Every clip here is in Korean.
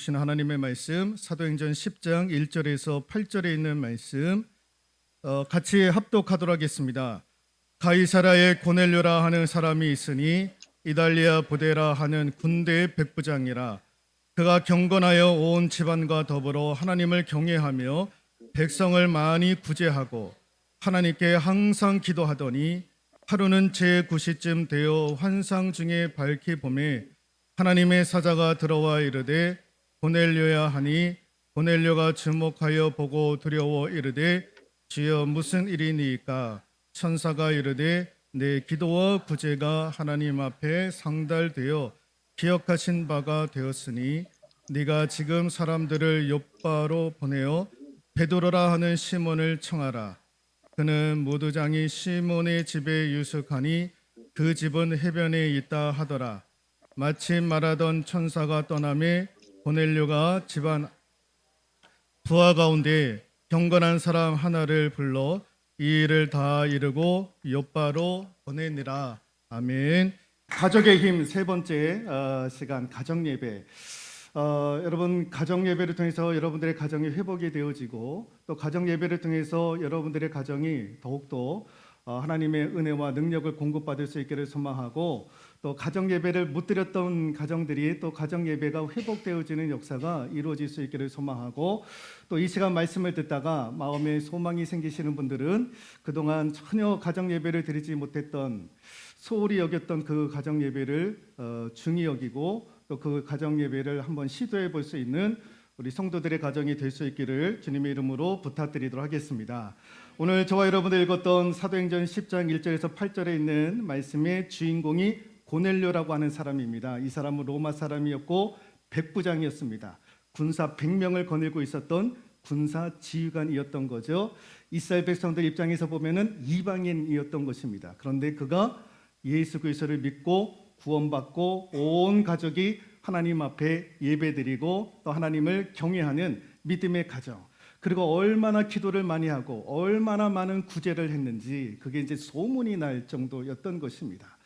주신 하나님의 말씀 사도행전 10장 1절에서 8절에 있는 말씀 같이 합독하도록 하겠습니다. 가이사라에 고넬료라 하는 사람이 있으니 이달리아 부데라 하는 군대의 백부장이라. 그가 경건하여 온 집안과 더불어 하나님을 경외하며 백성을 많이 구제하고 하나님께 항상 기도하더니 하루는 제9시쯤 되어 환상 중에 밝히 보매 하나님의 사자가 들어와 이르되 고넬료야 하니 고넬료가 주목하여 보고 두려워 이르되 주여 무슨 일이니까? 천사가 이르되 내 기도와 구제가 하나님 앞에 상달되어 기억하신 바가 되었으니 네가 지금 사람들을 욥바로 보내어 베드로라 하는 시몬을 청하라. 그는 무두장이 시몬의 집에 유숙하니 그 집은 해변에 있다 하더라. 마침 말하던 천사가 떠나매 고넬료가 집안 부하 가운데 경건한 사람 하나를 불러 이 일을 다 이루고 욥바로 보내니라. 아멘. 가족의 힘 세 번째 시간 가정 예배. 여러분 가정 예배를 통해서 여러분들의 가정이 회복이 되어지고 또 가정 예배를 통해서 여러분들의 가정이 더욱더 하나님의 은혜와 능력을 공급받을 수 있기를 소망하고 또 가정 예배를 못 드렸던 가정들이 또 가정 예배가 회복되어지는 역사가 이루어질 수 있기를 소망하고 또 이 시간 말씀을 듣다가 마음에 소망이 생기시는 분들은 그동안 전혀 가정 예배를 드리지 못했던 소홀히 여겼던 그 가정 예배를 중히 여기고 또 그 가정 예배를 한번 시도해 볼 수 있는 우리 성도들의 가정이 될 수 있기를 주님의 이름으로 부탁드리도록 하겠습니다. 오늘 저와 여러분들 읽었던 사도행전 10장 1절에서 8절에 있는 말씀의 주인공이 고넬료라고 하는 사람입니다. 이 사람은 로마 사람이었고 백부장이었습니다. 군사 100명을 거느리고 있었던 군사 지휘관이었던 거죠. 이스라엘 백성들 입장에서 보면은 이방인이었던 것입니다. 그런데 그가 예수 그리스도를 믿고 구원받고 온 가족이 하나님 앞에 예배드리고 또 하나님을 경외하는 믿음의 가정, 그리고 얼마나 기도를 많이 하고 얼마나 많은 구제를 했는지 그게 이제 소문이 날 정도였던 것입니다.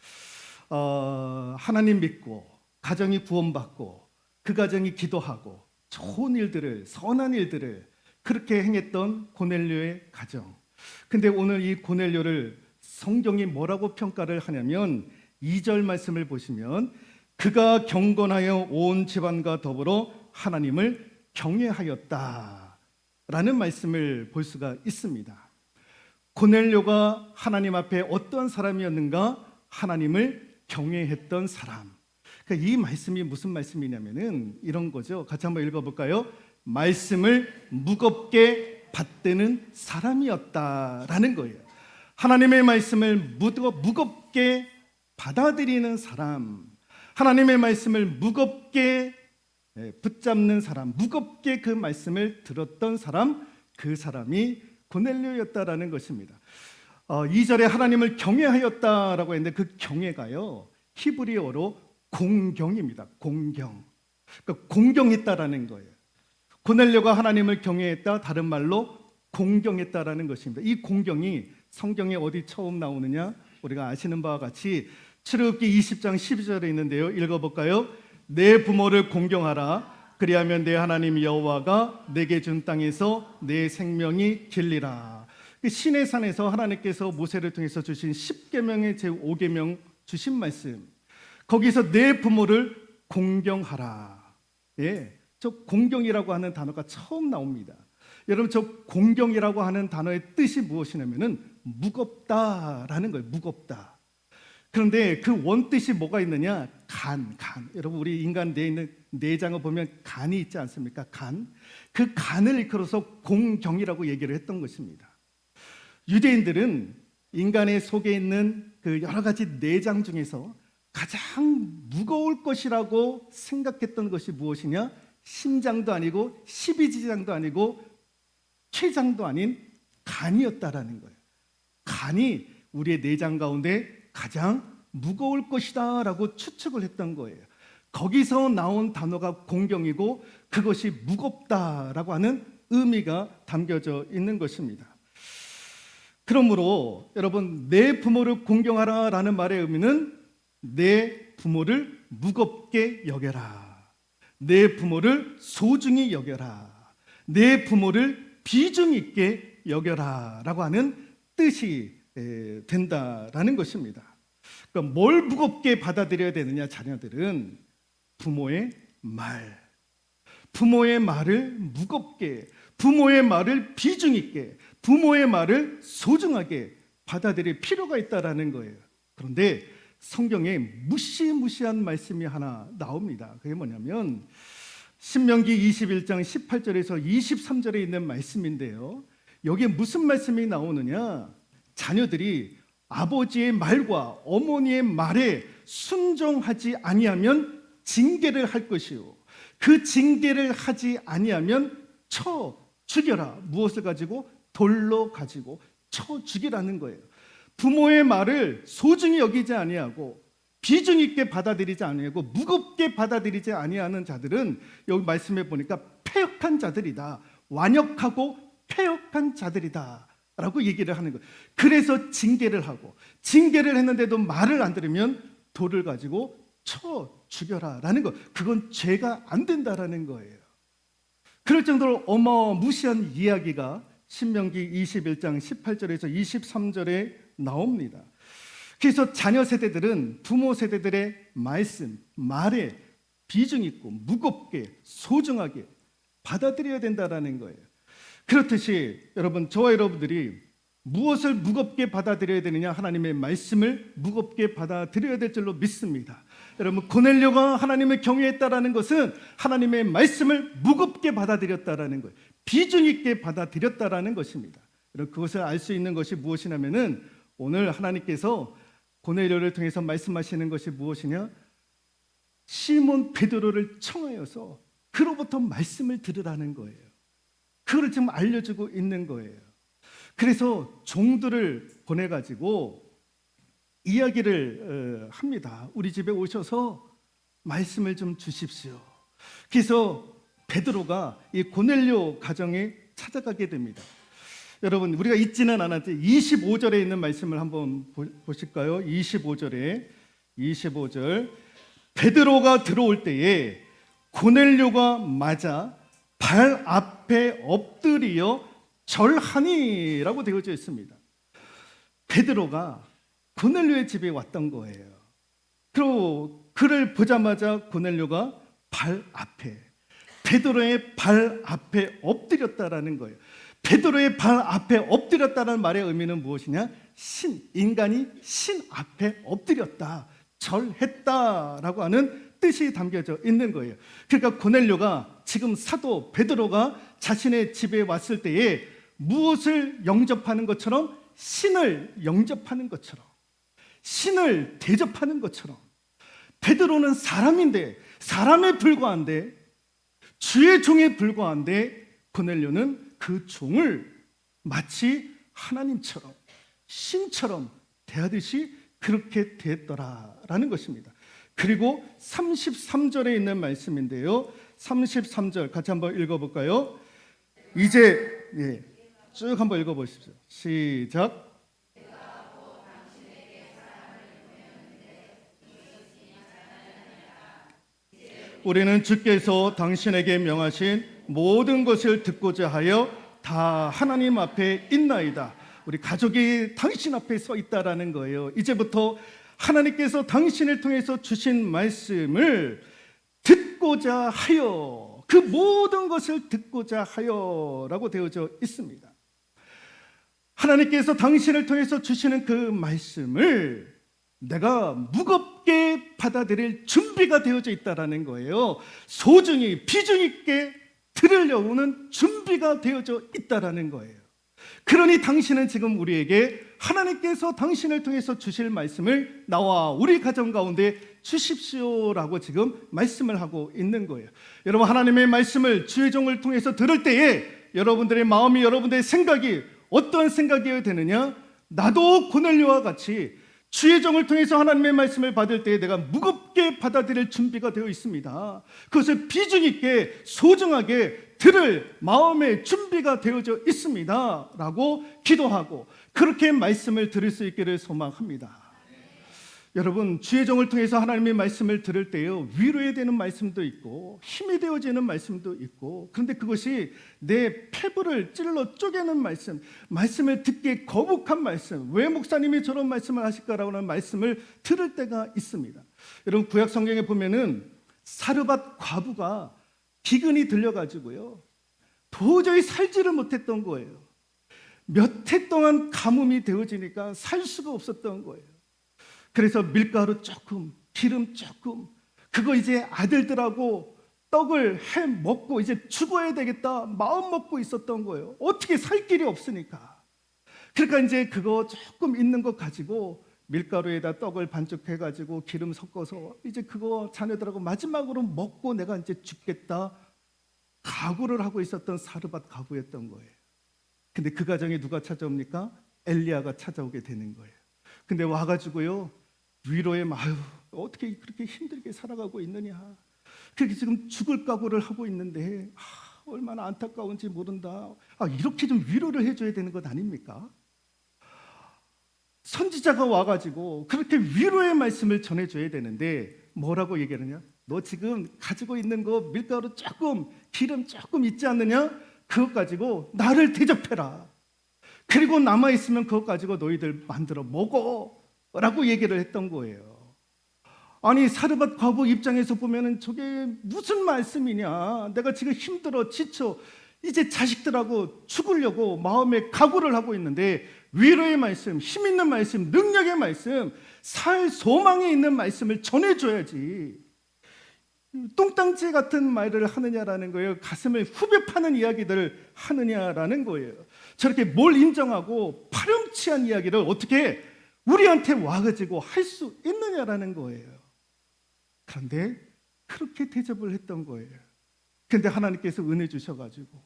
하나님 믿고 가정이 구원받고 그 가정이 기도하고 좋은 일들을, 선한 일들을 그렇게 행했던 고넬료의 가정. 근데 오늘 이 고넬료를 성경이 뭐라고 평가를 하냐면 2절 말씀을 보시면 그가 경건하여 온 집안과 더불어 하나님을 경외하였다 라는 말씀을 볼 수가 있습니다. 고넬료가 하나님 앞에 어떤 사람이었는가? 하나님을 경외했던 사람. 그러니까 이 말씀이 무슨 말씀이냐면은 이런 거죠. 같이 한번 읽어볼까요? 말씀을 무겁게 받드는 사람이었다라는 거예요. 하나님의 말씀을 무겁게 받아들이는 사람, 하나님의 말씀을 무겁게 붙잡는 사람, 무겁게 그 말씀을 들었던 사람, 그 사람이 고넬료였다라는 것입니다. 2절에 하나님을 경외하였다라고 했는데 그 경외가요 히브리어로 공경입니다. 공경. 그러니까 공경했다라는 거예요. 고넬료가 하나님을 경외했다, 다른 말로 공경했다라는 것입니다. 이 공경이 성경에 어디 처음 나오느냐? 우리가 아시는 바와 같이 출애굽기 20장 12절에 있는데요. 읽어볼까요? 내 부모를 공경하라. 그리하면 내 하나님 여호와가 내게 준 땅에서 내 생명이 길리라. 시내 산에서 하나님께서 모세를 통해서 주신 10계명의 제5계명 주신 말씀, 거기서 내 부모를 공경하라. 예, 저 공경이라고 하는 단어가 처음 나옵니다. 여러분, 저 공경이라고 하는 단어의 뜻이 무엇이냐면은 무겁다라는 거예요. 무겁다. 그런데 그 원뜻이 뭐가 있느냐? 간. 여러분, 우리 인간 내에 있는 내장을 보면 간이 있지 않습니까? 간. 그 간을 일컬어서 공경이라고 얘기를 했던 것입니다. 유대인들은 인간의 속에 있는 그 여러 가지 내장 중에서 가장 무거울 것이라고 생각했던 것이 무엇이냐? 심장도 아니고 십이지장도 아니고 췌장도 아닌 간이었다라는 거예요. 간이 우리의 내장 가운데 가장 무거울 것이다 라고 추측을 했던 거예요. 거기서 나온 단어가 공경이고 그것이 무겁다라고 하는 의미가 담겨져 있는 것입니다. 그러므로 여러분, 내 부모를 공경하라 라는 말의 의미는 내 부모를 무겁게 여겨라. 내 부모를 소중히 여겨라. 내 부모를 비중 있게 여겨라 라고 하는 뜻이 된다라는 것입니다. 그러니까 뭘 무겁게 받아들여야 되느냐, 자녀들은 부모의 부모의 말을 무겁게, 부모의 말을 비중 있게, 부모의 말을 소중하게 받아들일 필요가 있다라는 거예요. 그런데 성경에 무시무시한 말씀이 하나 나옵니다. 그게 뭐냐면 신명기 21장 18절에서 23절에 있는 말씀인데요. 여기에 무슨 말씀이 나오느냐? 자녀들이 아버지의 말과 어머니의 말에 순종하지 아니하면 징계를 할 것이요, 그 징계를 하지 아니하면 쳐 죽여라. 무엇을 가지고? 돌로 가지고 쳐 죽이라는 거예요. 부모의 말을 소중히 여기지 아니하고 비중 있게 받아들이지 아니하고 무겁게 받아들이지 아니하는 자들은 여기 말씀해 보니까 패역한 자들이다. 완역하고 패역한 자들이다 라고 얘기를 하는 거예요. 그래서 징계를 하고, 징계를 했는데도 말을 안 들으면 돌을 가지고 쳐 죽여라 라는 거, 그건 죄가 안 된다라는 거예요. 그럴 정도로 어마무시한 이야기가 신명기 21장 18절에서 23절에 나옵니다. 그래서 자녀 세대들은 부모 세대들의 말에 비중 있고 무겁게 소중하게 받아들여야 된다라는 거예요. 그렇듯이 여러분, 저와 여러분들이 무엇을 무겁게 받아들여야 되느냐? 하나님의 말씀을 무겁게 받아들여야 될 줄로 믿습니다. 여러분, 고넬료가 하나님을 경외했다라는 것은 하나님의 말씀을 무겁게 받아들였다라는 거예요. 비중 있게 받아들였다라는 것입니다. 여러분, 그것을 알 수 있는 것이 무엇이냐면은 오늘 하나님께서 고넬료를 통해서 말씀하시는 것이 무엇이냐? 시몬 베드로를 청하여서 그로부터 말씀을 들으라는 거예요. 그걸 지금 알려주고 있는 거예요. 그래서 종들을 보내가지고 이야기를 합니다. 우리 집에 오셔서 말씀을 좀 주십시오. 그래서 베드로가 이 고넬료 가정에 찾아가게 됩니다. 여러분, 우리가 잊지는 않았지. 25절에 있는 말씀을 한번 보실까요? 25절 베드로가 들어올 때에 고넬료가 맞아 발 앞에 엎드려 절하니라고 되어져 있습니다. 베드로가 고넬료의 집에 왔던 거예요. 그리고 그를 보자마자 고넬료가 베드로의 발 앞에 엎드렸다라는 거예요. 베드로의 발 앞에 엎드렸다는 말의 의미는 무엇이냐? 인간이 신 앞에 엎드렸다, 절했다라고 하는 뜻이 담겨져 있는 거예요. 그러니까 고넬료가 지금 사도 베드로가 자신의 집에 왔을 때에 무엇을 영접하는 것처럼? 신을 영접하는 것처럼, 신을 대접하는 것처럼. 베드로는 사람인데, 사람에 불과한데, 주의 종에 불과한데, 고넬료는 그 종을 마치 하나님처럼, 신처럼 대하듯이 그렇게 대했더라라는 것입니다. 그리고 33절에 있는 말씀인데요, 33절 같이 한번 읽어볼까요? 이제 쭉 한번 읽어보십시오. 시작. 우리는 주께서 당신에게 명하신 모든 것을 듣고자 하여 다 하나님 앞에 있나이다. 우리 가족이 당신 앞에 서 있다라는 거예요. 이제부터 하나님께서 당신을 통해서 주신 말씀을 듣고자 하여, 그 모든 것을 듣고자 하여라고 되어져 있습니다. 하나님께서 당신을 통해서 주시는 그 말씀을 내가 무겁게 받아들일 준비가 되어져 있다라는 거예요. 소중히 비중 있게 들으려고는 준비가 되어져 있다라는 거예요. 그러니 당신은 지금 우리에게 하나님께서 당신을 통해서 주실 말씀을 나와 우리 가정 가운데 주십시오라고 지금 말씀을 하고 있는 거예요. 여러분, 하나님의 말씀을 주의 종을 통해서 들을 때에 여러분들의 마음이, 여러분들의 생각이 어떤 생각이어야 되느냐? 나도 고넬료와 같이 주의 종을 통해서 하나님의 말씀을 받을 때에 내가 무겁게 받아들일 준비가 되어 있습니다. 그것을 비중 있게 소중하게 들을 마음의 준비가 되어져 있습니다 라고 기도하고 그렇게 말씀을 들을 수 있기를 소망합니다. 여러분, 주의 종을 통해서 하나님의 말씀을 들을 때요, 위로에 되는 말씀도 있고 힘이 되어지는 말씀도 있고, 그런데 그것이 내 폐부를 찔러 쪼개는 말씀, 말씀을 듣기에 거북한 말씀, 왜 목사님이 저런 말씀을 하실까라고 하는 말씀을 들을 때가 있습니다. 여러분, 구약 성경에 보면은 사르밧 과부가 기근이 들려가지고요, 도저히 살지를 못했던 거예요. 몇 해 동안 가뭄이 되어지니까 살 수가 없었던 거예요. 그래서 밀가루 조금, 기름 조금, 그거 이제 아들들하고 떡을 해 먹고 이제 죽어야 되겠다 마음 먹고 있었던 거예요. 어떻게 살 길이 없으니까. 그러니까 이제 그거 조금 있는 거 가지고 밀가루에다 떡을 반죽해 가지고 기름 섞어서 이제 그거 자녀들하고 마지막으로 먹고 내가 이제 죽겠다 각오를 하고 있었던 사르밧 과부였던 거예요. 근데 그 가정에 누가 찾아옵니까? 엘리야가 찾아오게 되는 거예요. 근데 와가지고요, 위로에 아유, 어떻게 그렇게 힘들게 살아가고 있느냐, 그렇게 지금 죽을 각오를 하고 있는데 얼마나 안타까운지 모른다. 이렇게 좀 위로를 해줘야 되는 것 아닙니까? 선지자가 와가지고 그렇게 위로의 말씀을 전해줘야 되는데 뭐라고 얘기하느냐? 너 지금 가지고 있는 거 밀가루 조금, 기름 조금 있지 않느냐? 그것 가지고 나를 대접해라. 그리고 남아있으면 그것 가지고 너희들 만들어 먹어 라고 얘기를 했던 거예요. 아니, 사르밧 과부 입장에서 보면은 저게 무슨 말씀이냐, 내가 지금 힘들어 지쳐 이제 자식들하고 죽으려고 마음에 각오를 하고 있는데 위로의 말씀, 힘 있는 말씀, 능력의 말씀, 살 소망이 있는 말씀을 전해줘야지 똥땅지 같은 말을 하느냐라는 거예요. 가슴을 후벼 파는 이야기들을 하느냐라는 거예요. 저렇게 뭘 인정하고 파렴치한 이야기를 어떻게 우리한테 와가지고 할 수 있느냐라는 거예요. 그런데 그렇게 대접을 했던 거예요. 그런데 하나님께서 은혜 주셔가지고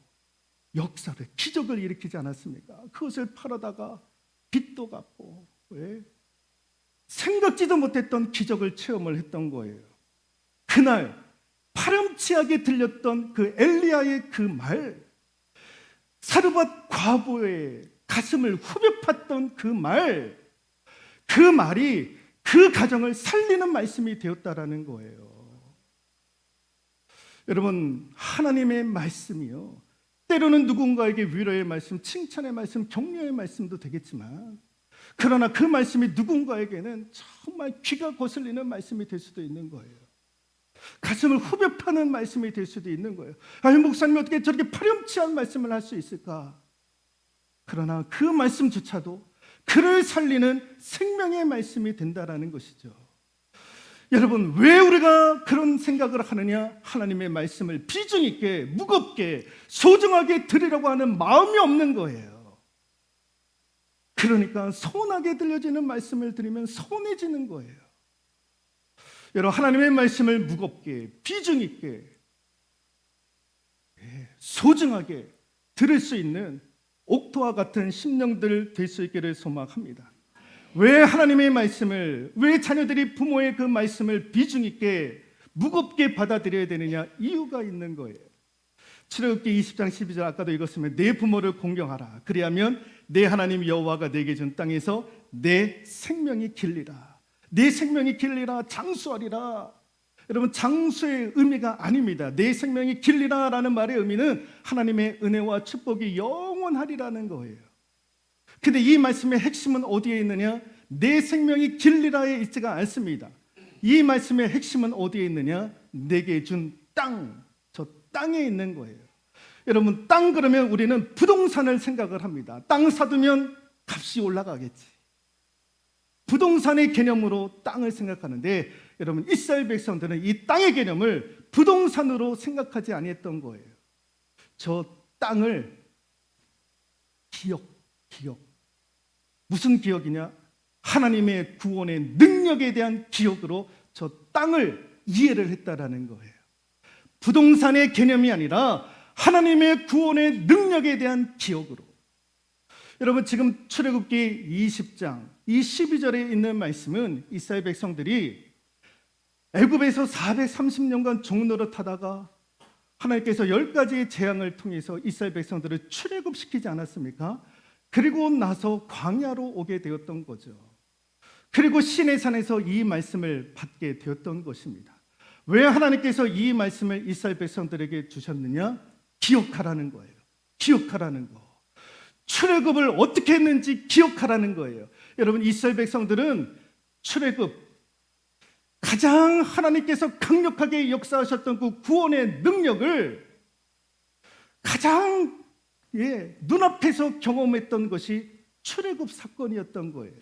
역사를, 기적을 일으키지 않았습니까? 그것을 팔아다가 빚도 갚고, 왜? 생각지도 못했던 기적을 체험을 했던 거예요. 그날 파렴치하게 들렸던 그 엘리야의 그 말, 사르밧 과부의 가슴을 후벼 팠던 그 말, 그 말이 그 가정을 살리는 말씀이 되었다라는 거예요. 여러분, 하나님의 말씀이요, 때로는 누군가에게 위로의 말씀, 칭찬의 말씀, 격려의 말씀도 되겠지만, 그러나 그 말씀이 누군가에게는 정말 귀가 거슬리는 말씀이 될 수도 있는 거예요. 가슴을 후벼 파는 말씀이 될 수도 있는 거예요. 아니, 목사님이 어떻게 저렇게 파렴치한 말씀을 할 수 있을까? 그러나 그 말씀조차도 그를 살리는 생명의 말씀이 된다라는 것이죠. 여러분, 왜 우리가 그런 생각을 하느냐? 하나님의 말씀을 비중 있게, 무겁게, 소중하게 들으려고 하는 마음이 없는 거예요. 그러니까 서운하게 들려지는 말씀을 들으면 서운해지는 거예요. 여러분, 하나님의 말씀을 무겁게, 비중 있게, 소중하게 들을 수 있는 옥토와 같은 심령들 될 수 있기를 소망합니다. 왜 하나님의 말씀을, 왜 자녀들이 부모의 그 말씀을 비중 있게 무겁게 받아들여야 되느냐? 이유가 있는 거예요. 출애굽기 20장 12절 아까도 읽었으면 내 부모를 공경하라. 그리하면 내 하나님 여호와가 내게 준 땅에서 내 생명이 길리라. 내 생명이 길리라, 장수하리라. 여러분, 장수의 의미가 아닙니다. 내 생명이 길리라라는 말의 의미는 하나님의 은혜와 축복이 영원하리라는 거예요. 근데 이 말씀의 핵심은 어디에 있느냐? 내 생명이 길리라에 있지가 않습니다. 이 말씀의 핵심은 어디에 있느냐? 내게 준 땅, 저 땅에 있는 거예요. 여러분, 땅 그러면 우리는 부동산을 생각을 합니다. 땅 사두면 값이 올라가겠지. 부동산의 개념으로 땅을 생각하는데, 여러분, 이스라엘 백성들은 이 땅의 개념을 부동산으로 생각하지 아니했던 거예요. 저 땅을 기억. 무슨 기억이냐? 하나님의 구원의 능력에 대한 기억으로 저 땅을 이해를 했다라는 거예요. 부동산의 개념이 아니라 하나님의 구원의 능력에 대한 기억으로. 여러분, 지금 출애굽기 20장 이 12절에 있는 말씀은 이스라엘 백성들이 애굽에서 430년간 종노릇하다가 하나님께서 10가지의 재앙을 통해서 이스라엘 백성들을 출애굽시키지 않았습니까? 그리고 나서 광야로 오게 되었던 거죠. 그리고 시내산에서 이 말씀을 받게 되었던 것입니다. 왜 하나님께서 이 말씀을 이스라엘 백성들에게 주셨느냐? 기억하라는 거예요. 기억하라는 거. 출애굽을 어떻게 했는지 기억하라는 거예요. 여러분, 이스라엘 백성들은 출애굽, 가장 하나님께서 강력하게 역사하셨던 그 구원의 능력을 가장 눈앞에서 경험했던 것이 출애굽 사건이었던 거예요.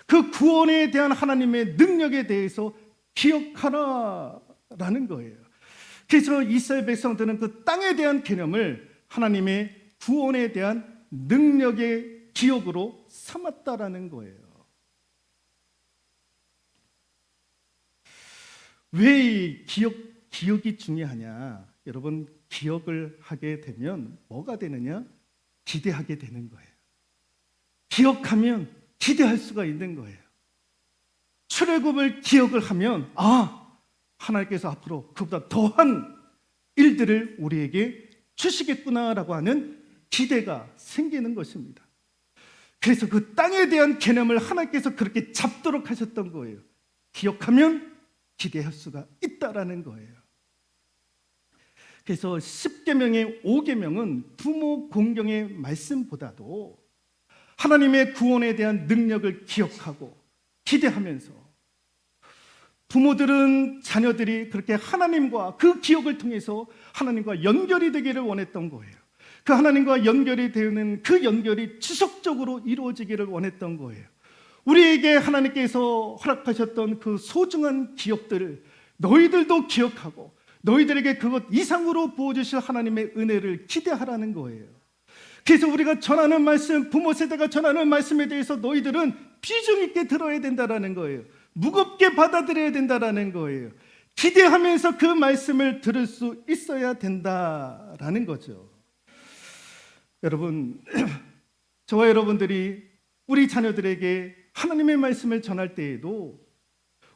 그 구원에 대한 하나님의 능력에 대해서 기억하라라는 거예요. 그래서 이스라엘 백성들은 그 땅에 대한 개념을 하나님의 구원에 대한 능력의 기억으로 삼았다라는 거예요. 왜 이 기억이 중요하냐? 여러분, 기억을 하게 되면 뭐가 되느냐? 기대하게 되는 거예요. 기억하면 기대할 수가 있는 거예요. 출애굽을 기억을 하면 하나님께서 앞으로 그보다 더한 일들을 우리에게 주시겠구나라고 하는 기대가 생기는 것입니다. 그래서 그 땅에 대한 개념을 하나님께서 그렇게 잡도록 하셨던 거예요. 기억하면 기대할 수가 있다라는 거예요. 그래서 10계명의 5계명은 부모 공경의 말씀보다도 하나님의 구원에 대한 능력을 기억하고 기대하면서 부모들은 자녀들이 그렇게 하나님과 그 기억을 통해서 하나님과 연결이 되기를 원했던 거예요. 그 하나님과 연결이 되는 그 연결이 지속적으로 이루어지기를 원했던 거예요. 우리에게 하나님께서 허락하셨던 그 소중한 기억들을 너희들도 기억하고 너희들에게 그것 이상으로 부어주실 하나님의 은혜를 기대하라는 거예요. 그래서 우리가 전하는 말씀, 부모 세대가 전하는 말씀에 대해서 너희들은 비중 있게 들어야 된다라는 거예요. 무겁게 받아들여야 된다라는 거예요. 기대하면서 그 말씀을 들을 수 있어야 된다라는 거죠. 여러분, 저와 여러분들이 우리 자녀들에게 하나님의 말씀을 전할 때에도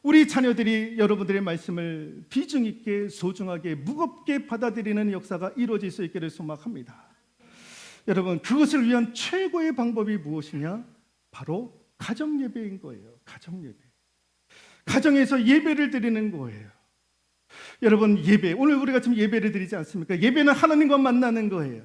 우리 자녀들이 여러분들의 말씀을 비중 있게 소중하게 무겁게 받아들이는 역사가 이루어질 수 있기를 소망합니다. 여러분, 그것을 위한 최고의 방법이 무엇이냐? 바로 가정 예배인 거예요. 가정 예배. 가정에서 예배를 드리는 거예요. 여러분, 예배, 오늘 우리가 지금 예배를 드리지 않습니까? 예배는 하나님과 만나는 거예요.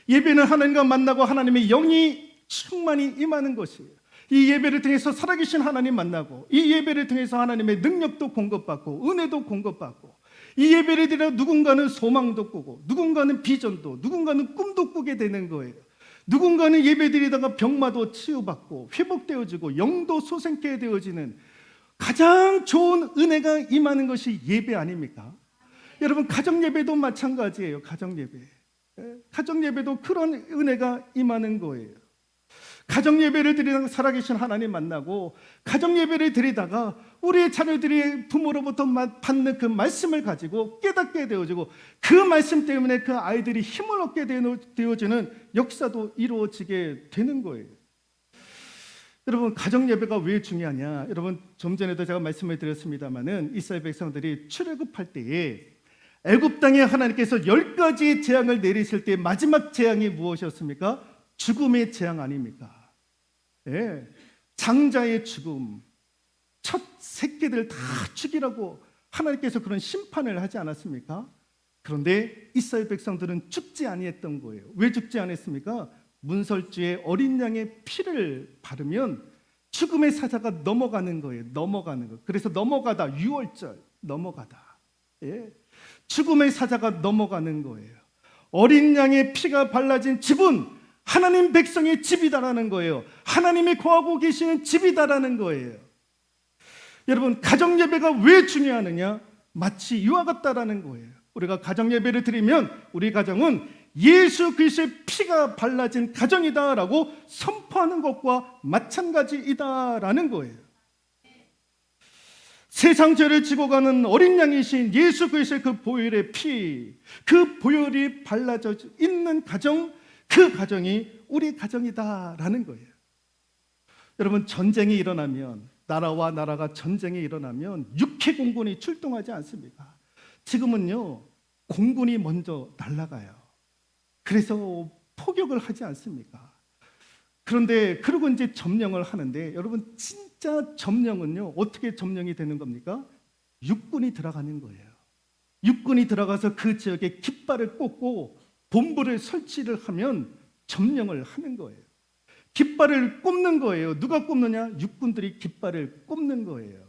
예배는 하나님과 만나고 하나님의 영이 충만히 임하는 것이에요. 이 예배를 통해서 살아계신 하나님 만나고, 이 예배를 통해서 하나님의 능력도 공급받고 은혜도 공급받고, 이 예배를 드려 누군가는 소망도 꾸고 누군가는 비전도, 누군가는 꿈도 꾸게 되는 거예요. 누군가는 예배 드리다가 병마도 치유받고 회복되어지고 영도 소생케 되어지는 가장 좋은 은혜가 임하는 것이 예배 아닙니까? 여러분, 가정 예배도 마찬가지예요. 가정 예배. 가정 예배도 그런 은혜가 임하는 거예요. 가정 예배를 드리다가 살아계신 하나님 만나고, 가정 예배를 드리다가 우리의 자녀들이 부모로부터 받는 그 말씀을 가지고 깨닫게 되어지고, 그 말씀 때문에 그 아이들이 힘을 얻게 되어지는 역사도 이루어지게 되는 거예요. 여러분, 가정 예배가 왜 중요하냐? 여러분, 좀 전에도 제가 말씀을 드렸습니다마는 이스라엘 백성들이 출애굽할 때에 애굽 땅에 하나님께서 10가지 재앙을 내리실 때 마지막 재앙이 무엇이었습니까? 죽음의 재앙 아닙니까? 예, 장자의 죽음, 첫 새끼들 다 죽이라고 하나님께서 그런 심판을 하지 않았습니까? 그런데 이스라엘 백성들은 죽지 아니했던 거예요. 왜 죽지 않았습니까? 문설주에 어린 양의 피를 바르면 죽음의 사자가 넘어가는 거예요. 넘어가는 거. 그래서 넘어가다, 유월절 넘어가다. 예, 죽음의 사자가 넘어가는 거예요. 어린 양의 피가 발라진 집은 하나님 백성의 집이다라는 거예요. 하나님이 거하고 계시는 집이다라는 거예요. 여러분, 가정 예배가 왜 중요하느냐? 마치 이와 같다라는 거예요. 우리가 가정 예배를 드리면 우리 가정은 예수 그리스도의 피가 발라진 가정이다라고 선포하는 것과 마찬가지이다라는 거예요. 세상 죄를 지고 가는 어린 양이신 예수 그리스도의 그 보혈의 피, 그 보혈이 발라져 있는 가정, 그 가정이 우리 가정이다라는 거예요. 여러분, 전쟁이 일어나면, 나라와 나라가 전쟁이 일어나면 육해 공군이 출동하지 않습니까? 지금은요, 공군이 먼저 날아가요. 그래서 포격을 하지 않습니까? 그런데 그러고 이제 점령을 하는데, 여러분, 진짜 진짜 점령은요, 어떻게 점령이 되는 겁니까? 육군이 들어가는 거예요. 육군이 들어가서 그 지역에 깃발을 꽂고 본부를 설치를 하면 점령을 하는 거예요. 깃발을 꼽는 거예요. 누가 꼽느냐? 육군들이 깃발을 꼽는 거예요.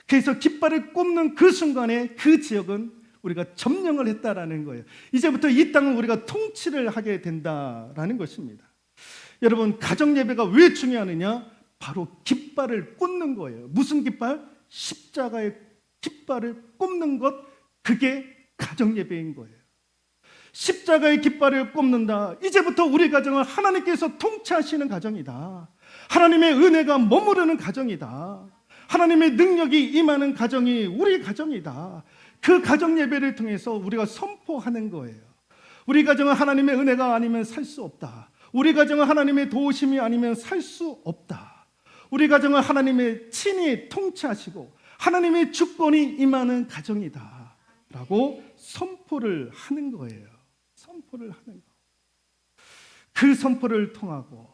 그래서 깃발을 꼽는 그 순간에 그 지역은 우리가 점령을 했다라는 거예요. 이제부터 이 땅은 우리가 통치를 하게 된다라는 것입니다. 여러분, 가정 예배가 왜 중요하느냐? 바로 깃발을 꽂는 거예요. 무슨 깃발? 십자가의 깃발을 꼽는 것, 그게 가정 예배인 거예요. 십자가의 깃발을 꼽는다. 이제부터 우리 가정은 하나님께서 통치하시는 가정이다. 하나님의 은혜가 머무르는 가정이다. 하나님의 능력이 임하는 가정이 우리 가정이다. 그 가정 예배를 통해서 우리가 선포하는 거예요. 우리 가정은 하나님의 은혜가 아니면 살 수 없다. 우리 가정은 하나님의 도우심이 아니면 살 수 없다. 우리 가정은 하나님의 친히 통치하시고 하나님의 주권이 임하는 가정이다 라고 선포를 하는 거예요. 선포를 하는 거. 그 선포를 통하고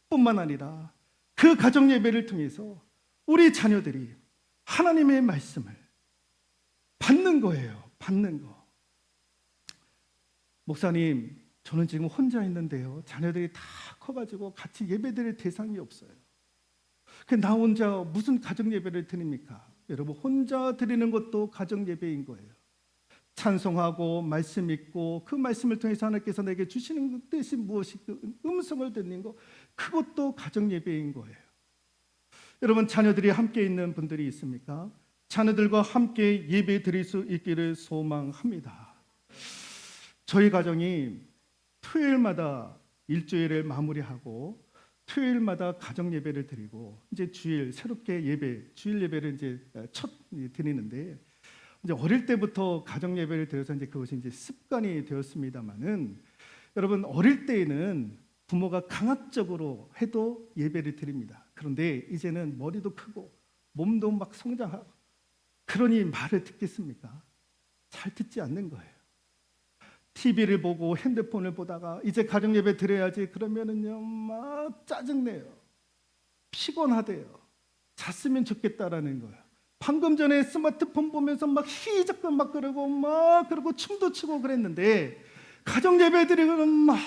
뿐만 아니라 그 가정 예배를 통해서 우리 자녀들이 하나님의 말씀을 받는 거예요. 받는 거. 목사님, 저는 지금 혼자 있는데요. 자녀들이 다 커가지고 같이 예배드릴 대상이 없어요. 나 혼자 무슨 가정 예배를 드립니까? 여러분, 혼자 드리는 것도 가정 예배인 거예요. 찬송하고 말씀 읽고 그 말씀을 통해서 하나님께서 내게 주시는 뜻이 무엇이 그 음성을 듣는 거, 그것도 가정 예배인 거예요. 여러분, 자녀들이 함께 있는 분들이 있습니까? 자녀들과 함께 예배 드릴 수 있기를 소망합니다. 저희 가정이 토요일마다 일주일을 마무리하고 토요일마다 가정 예배를 드리고 이제 주일 새롭게 예배, 주일 예배를 이제 첫 드리는데, 이제 어릴 때부터 가정 예배를 드려서 이제 그것이 이제 습관이 되었습니다만은, 여러분, 어릴 때에는 부모가 강압적으로 해도 예배를 드립니다. 그런데 이제는 머리도 크고 몸도 막 성장하고 그러니 말을 듣겠습니까? 잘 듣지 않는 거예요. TV를 보고 핸드폰을 보다가 이제 가정 예배 드려야지 그러면은요 막 짜증내요. 피곤하대요. 잤으면 좋겠다라는 거예요. 방금 전에 스마트폰 보면서 막 희적근 막 그러고 춤도 추고 그랬는데 가정 예배 드리고는 막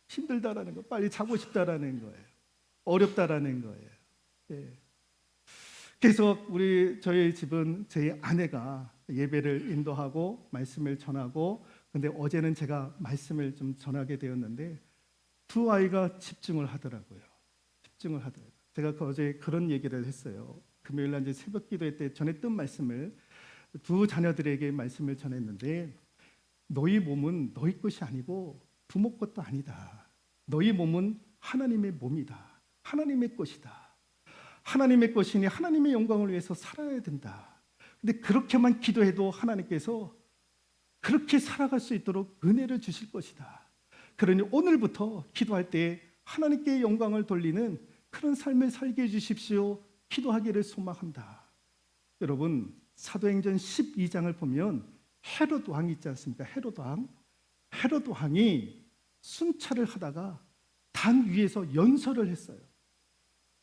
힘들다라는 거, 빨리 자고 싶다라는 거예요. 어렵다라는 거예요. 예. 그래서 저희 집은 제 아내가 예배를 인도하고 말씀을 전하고, 근데 어제는 제가 말씀을 좀 전하게 되었는데 두 아이가 집중을 하더라고요. 집중을 하더라고요. 제가 어제 그런 얘기를 했어요. 금요일 날 이제 새벽 기도회 때 전했던 말씀을 두 자녀들에게 말씀을 전했는데, 너희 몸은 너희 것이 아니고 부모 것도 아니다. 너희 몸은 하나님의 몸이다. 하나님의 것이다. 하나님의 것이니 하나님의 영광을 위해서 살아야 된다. 근데 그렇게만 기도해도 하나님께서 그렇게 살아갈 수 있도록 은혜를 주실 것이다. 그러니 오늘부터 기도할 때 하나님께 영광을 돌리는 그런 삶을 살게 해주십시오. 기도하기를 소망한다. 여러분, 사도행전 12장을 보면 헤롯 왕이 있지 않습니까? 헤롯 왕이 순찰을 하다가 단 위에서 연설을 했어요.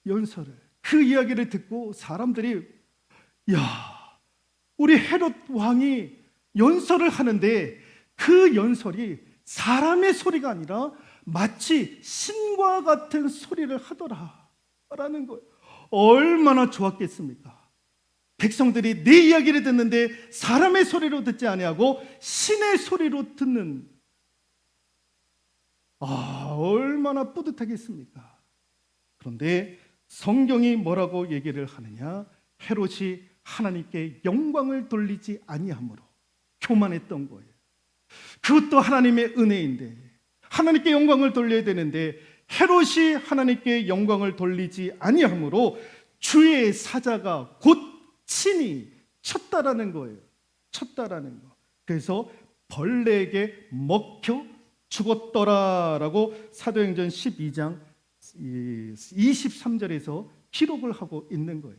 연설을. 그 이야기를 듣고 사람들이, 야, 우리 헤롯 왕이 연설을 하는데 그 연설이 사람의 소리가 아니라 마치 신과 같은 소리를 하더라라는 거예요. 얼마나 좋았겠습니까? 백성들이 내 이야기를 듣는데 사람의 소리로 듣지 아니하고 신의 소리로 듣는, 얼마나 뿌듯하겠습니까? 그런데 성경이 뭐라고 얘기를 하느냐? 헤롯이 하나님께 영광을 돌리지 아니함으로 교만했던 거예요. 그것도 하나님의 은혜인데, 하나님께 영광을 돌려야 되는데 헤롯이 하나님께 영광을 돌리지 아니함으로 주의 사자가 곧 친히 쳤다라는 거예요. 쳤다라는 거. 그래서 벌레에게 먹혀 죽었더라라고 사도행전 12장 23절에서 기록을 하고 있는 거예요.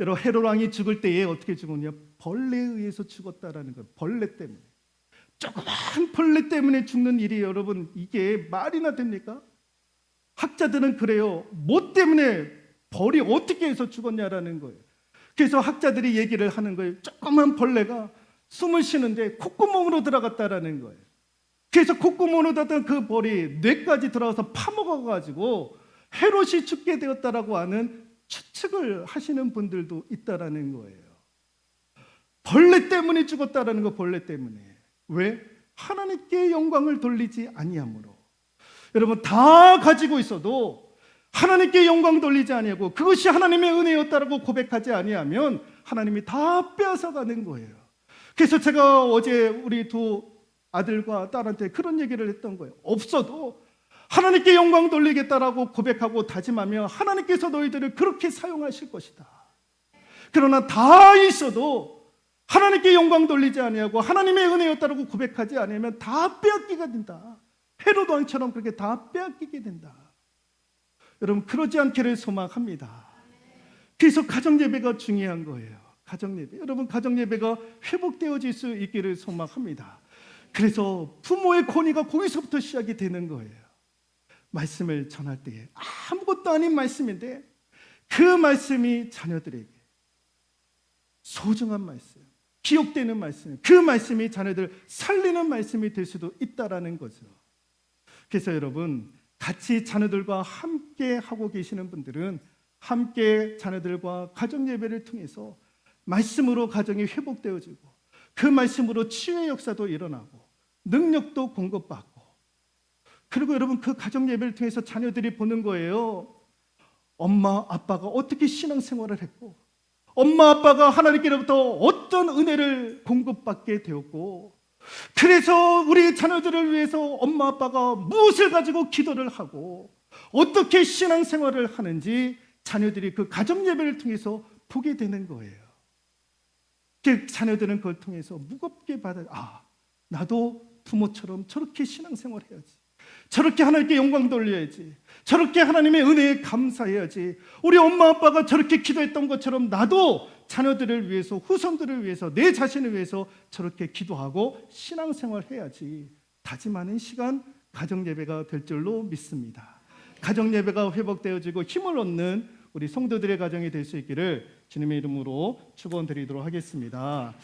여러분, 헤롯 왕이 죽을 때에 어떻게 죽었냐? 벌레에 의해서 죽었다라는 거예요. 벌레 때문에. 조그만 벌레 때문에 죽는 일이, 여러분, 이게 말이나 됩니까? 학자들은 그래요. 뭐 때문에 벌이 어떻게 해서 죽었냐라는 거예요. 그래서 학자들이 얘기를 하는 거예요. 조그만 벌레가 숨을 쉬는데 콧구멍으로 들어갔다라는 거예요. 그래서 콧구멍으로 들어갔던 그 벌이 뇌까지 들어가서 파먹어가지고 헤롯이 죽게 되었다라고 하는 추측을 하시는 분들도 있다라는 거예요. 벌레 때문에 죽었다라는 거, 벌레 때문에. 왜? 하나님께 영광을 돌리지 아니함으로. 여러분, 다 가지고 있어도 하나님께 영광 돌리지 아니하고 그것이 하나님의 은혜였다라고 고백하지 아니하면 하나님이 다 빼앗아가는 거예요. 그래서 제가 어제 우리 두 아들과 딸한테 그런 얘기를 했던 거예요. 없어도 하나님께 영광 돌리겠다라고 고백하고 다짐하면 하나님께서 너희들을 그렇게 사용하실 것이다. 그러나 다 있어도 하나님께 영광 돌리지 아니하고 하나님의 은혜였다라고 고백하지 않으면 다 빼앗기게 된다. 헤롯 왕처럼 그렇게 다 빼앗기게 된다. 여러분, 그러지 않기를 소망합니다. 그래서 가정예배가 중요한 거예요. 가정예배. 여러분, 가정예배가 회복되어질 수 있기를 소망합니다. 그래서 부모의 권위가 거기서부터 시작이 되는 거예요. 말씀을 전할 때에 아무것도 아닌 말씀인데 그 말씀이 자녀들에게 소중한 말씀, 기억되는 말씀, 그 말씀이 자녀들 살리는 말씀이 될 수도 있다라는 거죠. 그래서 여러분, 같이 자녀들과 함께 하고 계시는 분들은 함께 자녀들과 가정 예배를 통해서 말씀으로 가정이 회복되어지고 그 말씀으로 치유의 역사도 일어나고 능력도 공급받고, 그리고 여러분, 그 가정 예배를 통해서 자녀들이 보는 거예요. 엄마 아빠가 어떻게 신앙생활을 했고 엄마 아빠가 하나님께로부터 어떤 은혜를 공급받게 되었고, 그래서 우리 자녀들을 위해서 엄마 아빠가 무엇을 가지고 기도를 하고 어떻게 신앙생활을 하는지 자녀들이 그 가정 예배를 통해서 보게 되는 거예요. 그 자녀들은 그걸 통해서 무겁게 받아, 나도 부모처럼 저렇게 신앙생활 해야지, 저렇게 하나님께 영광 돌려야지, 저렇게 하나님의 은혜에 감사해야지, 우리 엄마 아빠가 저렇게 기도했던 것처럼 나도 자녀들을 위해서, 후손들을 위해서, 내 자신을 위해서 저렇게 기도하고 신앙생활 해야지 다짐하는 시간, 가정예배가 될 줄로 믿습니다. 가정예배가 회복되어지고 힘을 얻는 우리 성도들의 가정이 될 수 있기를 주님의 이름으로 축원드리도록 하겠습니다.